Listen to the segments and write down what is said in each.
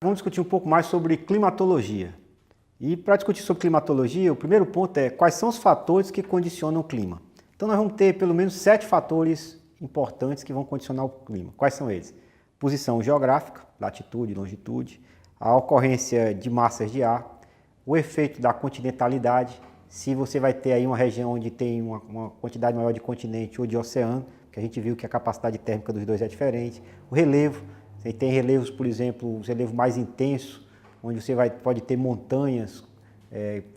Vamos discutir um pouco mais sobre climatologia. E para discutir sobre climatologia, o primeiro ponto é quais são os fatores que condicionam o clima. Então nós vamos ter pelo menos 7 fatores importantes que vão condicionar o clima. Quais são eles? Posição geográfica, latitude, longitude, a ocorrência de massas de ar, o efeito da continentalidade, se você vai ter aí uma região onde tem uma quantidade maior de continente ou de oceano, que a gente viu que a capacidade térmica dos dois é diferente, o relevo. Você tem relevos, por exemplo, o relevo mais intenso, onde você pode ter montanhas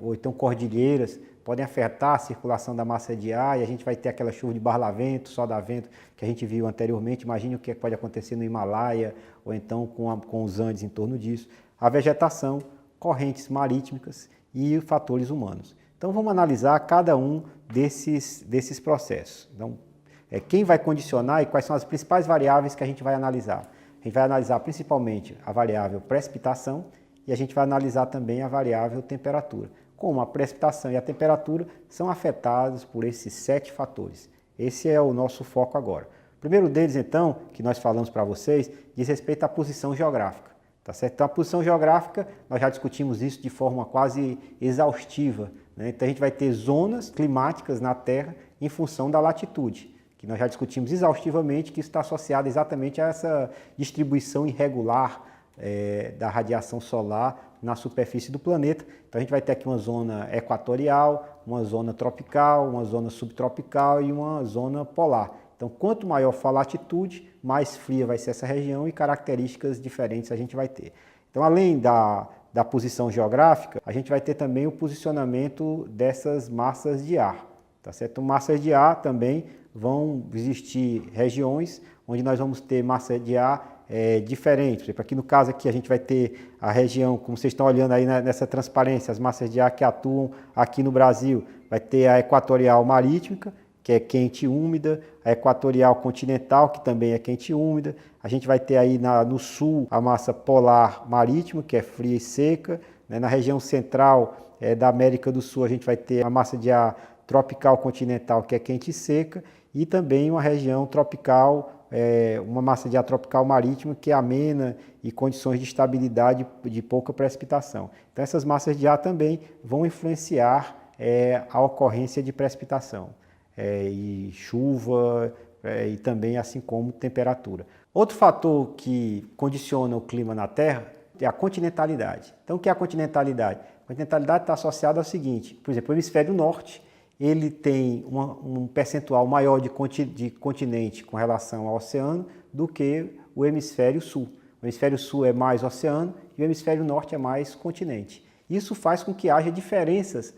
ou então cordilheiras, podem afetar a circulação da massa de ar e a gente vai ter aquela chuva de barlavento, soda-vento que a gente viu anteriormente. Imagine o que pode acontecer no Himalaia ou então com os Andes em torno disso. A vegetação, correntes marítimas e fatores humanos. Então vamos analisar cada um desses processos. Então, quem vai condicionar e quais são as principais variáveis que a gente vai analisar? A gente vai analisar principalmente a variável precipitação e a gente vai analisar também a variável temperatura. Como a precipitação e a temperatura são afetados por esses 7 fatores. Esse é o nosso foco agora. O primeiro deles, então, que nós falamos para vocês, diz respeito à posição geográfica. Tá certo? Então, a posição geográfica, nós já discutimos isso de forma quase exaustiva, né? Então, a gente vai ter zonas climáticas na Terra em função da latitude, que nós já discutimos exaustivamente, que isso está associado exatamente a essa distribuição irregular da radiação solar na superfície do planeta. Então a gente vai ter aqui uma zona equatorial, uma zona tropical, uma zona subtropical e uma zona polar. Então quanto maior for a latitude, mais fria vai ser essa região e características diferentes a gente vai ter. Então além da posição geográfica, a gente vai ter também o posicionamento dessas massas de ar. Tá certo? Massas de ar também vão existir regiões onde nós vamos ter massa de ar diferentes. Por exemplo, aqui no caso aqui a gente vai ter a região, como vocês estão olhando aí nessa transparência, as massas de ar que atuam aqui no Brasil. Vai ter a equatorial marítima, que é quente e úmida, a equatorial continental, que também é quente e úmida. A gente vai ter aí no sul a massa polar marítima, que é fria e seca. Na região central da América do Sul a gente vai ter a massa de ar tropical continental, que é quente e seca, e também uma região tropical, uma massa de ar tropical marítima, que é amena e condições de estabilidade de pouca precipitação. Então essas massas de ar também vão influenciar a ocorrência de precipitação, e chuva, e também assim como temperatura. Outro fator que condiciona o clima na Terra é a continentalidade. Então o que é a continentalidade? A continentalidade está associada ao seguinte: por exemplo, o hemisfério norte, ele tem um percentual maior de continente com relação ao oceano do que o hemisfério sul. O hemisfério sul é mais oceano e o hemisfério norte é mais continente. Isso faz com que haja diferenças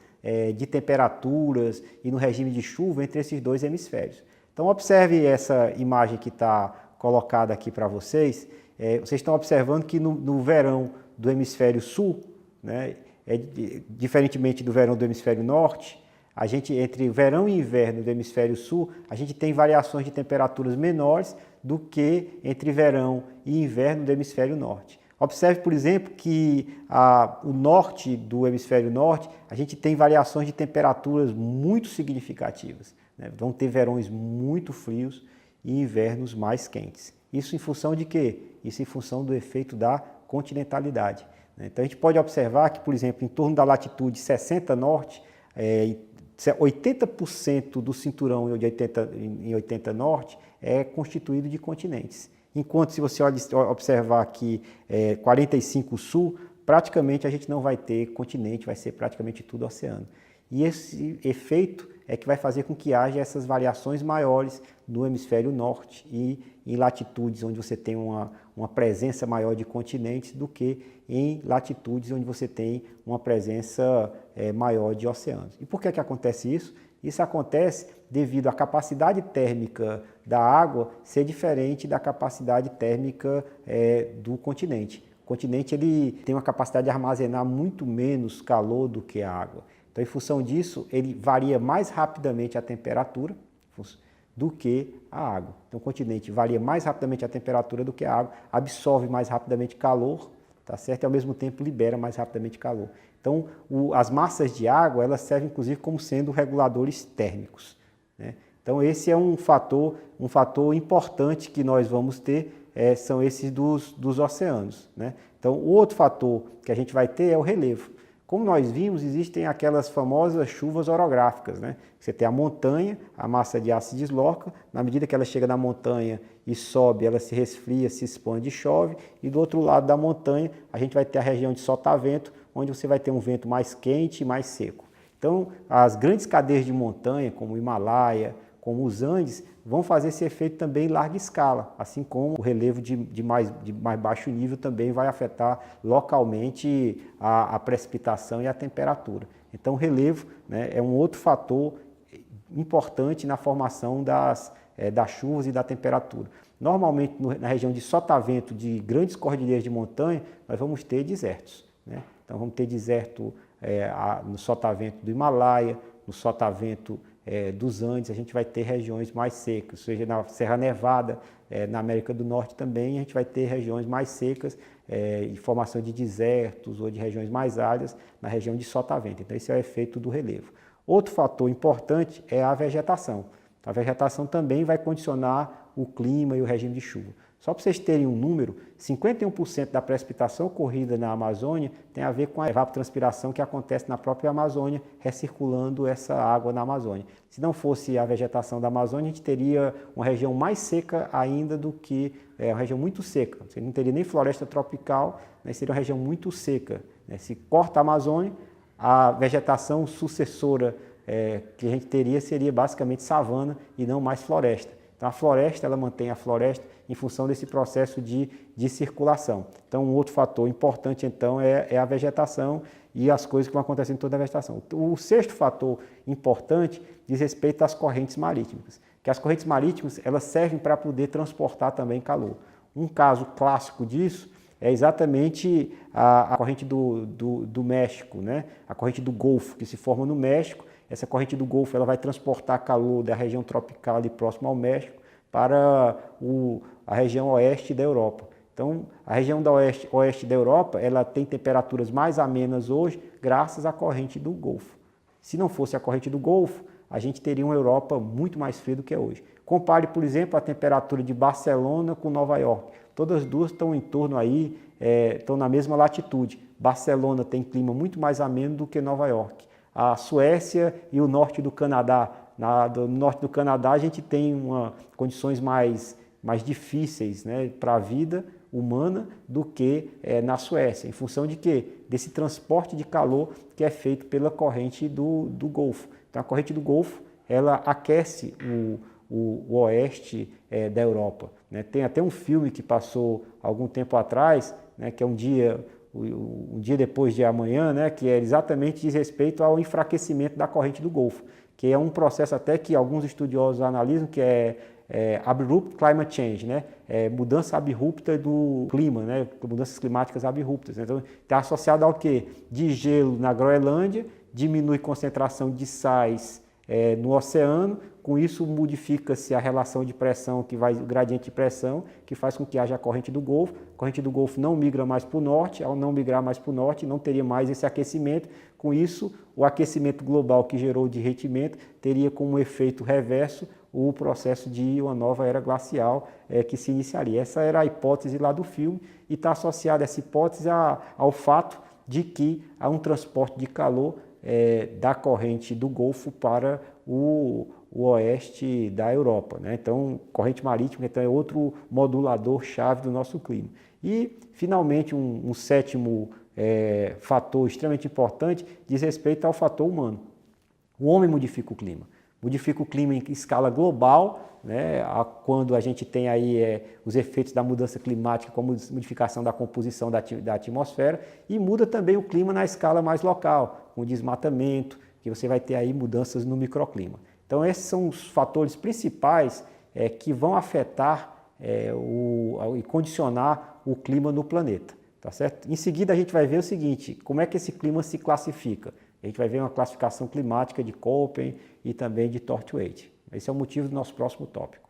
de temperaturas e no regime de chuva entre esses dois hemisférios. Então observe essa imagem que está colocada aqui para vocês. Vocês estão observando que no verão do hemisfério sul, né, diferentemente do verão do hemisfério norte, a gente, entre verão e inverno do hemisfério sul, a gente tem variações de temperaturas menores do que entre verão e inverno do hemisfério norte. Observe, por exemplo, que o norte do hemisfério norte, a gente tem variações de temperaturas muito significativas, né? Vão ter verões muito frios e invernos mais quentes. Isso em função de quê? Isso em função do efeito da continentalidade, né? Então a gente pode observar que, por exemplo, em torno da latitude 60 norte, 80% do cinturão em 80 norte é constituído de continentes. Enquanto se você observar aqui 45 sul, praticamente a gente não vai ter continente, vai ser praticamente tudo oceano. E esse efeito é que vai fazer com que haja essas variações maiores no hemisfério norte e em latitudes onde você tem uma presença maior de continentes do que em latitudes onde você tem uma presença maior de oceanos. E por que acontece isso? Isso acontece devido à capacidade térmica da água ser diferente da capacidade térmica do continente. O continente ele tem uma capacidade de armazenar muito menos calor do que a água. Então, em função disso, ele varia mais rapidamente a temperatura do que a água. Então, o continente varia mais rapidamente a temperatura do que a água, absorve mais rapidamente calor, tá certo? E, ao mesmo tempo, libera mais rapidamente calor. Então, as massas de água, elas servem, inclusive, como sendo reguladores térmicos, né? Então esse é um fator importante que nós vamos ter, são esses dos oceanos, né? Então o outro fator que a gente vai ter é o relevo. Como nós vimos, existem aquelas famosas chuvas orográficas, né? Você tem a montanha, a massa de ar se desloca, na medida que ela chega na montanha e sobe, ela se resfria, se expande e chove, e do outro lado da montanha a gente vai ter a região de sotavento, onde você vai ter um vento mais quente e mais seco. Então, as grandes cadeias de montanha, como o Himalaia, como os Andes, vão fazer esse efeito também em larga escala, assim como o relevo de mais baixo nível também vai afetar localmente a precipitação e a temperatura. Então, o relevo, né, é um outro fator importante na formação das chuvas e da temperatura. Normalmente, na região de sotavento de grandes cordilheiras de montanha, nós vamos ter desertos, né? Então, vamos ter deserto no sotavento do Himalaia, no sotavento dos Andes, a gente vai ter regiões mais secas, ou seja, na Serra Nevada, na América do Norte também, a gente vai ter regiões mais secas, e formação de desertos ou de regiões mais áridas na região de sotavento. Então, esse é o efeito do relevo. Outro fator importante é a vegetação. A vegetação também vai condicionar o clima e o regime de chuva. Só para vocês terem um número, 51% da precipitação ocorrida na Amazônia tem a ver com a evapotranspiração que acontece na própria Amazônia, recirculando essa água na Amazônia. Se não fosse a vegetação da Amazônia, a gente teria uma região mais seca ainda do que uma região muito seca. Você não teria nem floresta tropical, né? Seria uma região muito seca, né? Se corta a Amazônia, a vegetação sucessora que a gente teria seria basicamente savana e não mais floresta. Então a floresta, ela mantém a floresta em função desse processo de circulação. Então um outro fator importante então é a vegetação e as coisas que vão acontecer em toda a vegetação. O sexto fator importante diz respeito às correntes marítimas, que as correntes marítimas elas servem para poder transportar também calor. Um caso clássico disso é exatamente a corrente do México, né? A corrente do Golfo, que se forma no México. Essa corrente do Golfo ela vai transportar calor da região tropical ali próximo ao México para a região oeste da Europa. Então, a região da oeste da Europa ela tem temperaturas mais amenas hoje graças à corrente do Golfo. Se não fosse a corrente do Golfo, a gente teria uma Europa muito mais fria do que é hoje. Compare, por exemplo, a temperatura de Barcelona com Nova York. Todas as duas estão em torno aí, estão na mesma latitude. Barcelona tem clima muito mais ameno do que Nova York. A Suécia e o norte do Canadá. No norte do Canadá a gente tem condições mais difíceis, né, para a vida humana do que na Suécia. Em função de quê? Desse transporte de calor que é feito pela corrente do Golfo. Então a corrente do Golfo ela aquece o oeste da Europa, né? Tem até um filme que passou algum tempo atrás, né, que é um dia depois de amanhã, né, que é exatamente diz respeito ao enfraquecimento da corrente do Golfo, que é um processo até que alguns estudiosos analisam que é abrupt climate change, né, mudança abrupta do clima, né, mudanças climáticas abruptas. Então, está associado ao quê? De gelo na Groenlândia, diminui concentração de sais no oceano, com isso modifica-se a relação de pressão, o gradiente de pressão, que faz com que haja a corrente do Golfo. A corrente do Golfo não migra mais para o norte, ao não migrar mais para o norte, não teria mais esse aquecimento. Com isso, o aquecimento global que gerou o derretimento teria como efeito reverso o processo de uma nova era glacial que se iniciaria. Essa era a hipótese lá do filme e está associada essa hipótese ao fato de que há um transporte de calor da corrente do Golfo para o oeste da Europa, né? Então, corrente marítima então, é outro modulador chave do nosso clima. E, finalmente, um sétimo fator extremamente importante diz respeito ao fator humano. O homem modifica o clima. Modifica o clima em escala global, né? Quando a gente tem aí os efeitos da mudança climática, como modificação da composição da atmosfera, e muda também o clima na escala mais local, com o desmatamento, que você vai ter aí mudanças no microclima. Então esses são os fatores principais que vão afetar e condicionar o clima no planeta, tá certo? Em seguida a gente vai ver o seguinte, como é que esse clima se classifica? A gente vai ver uma classificação climática de Köppen e também de Torthwaite. Esse é o motivo do nosso próximo tópico.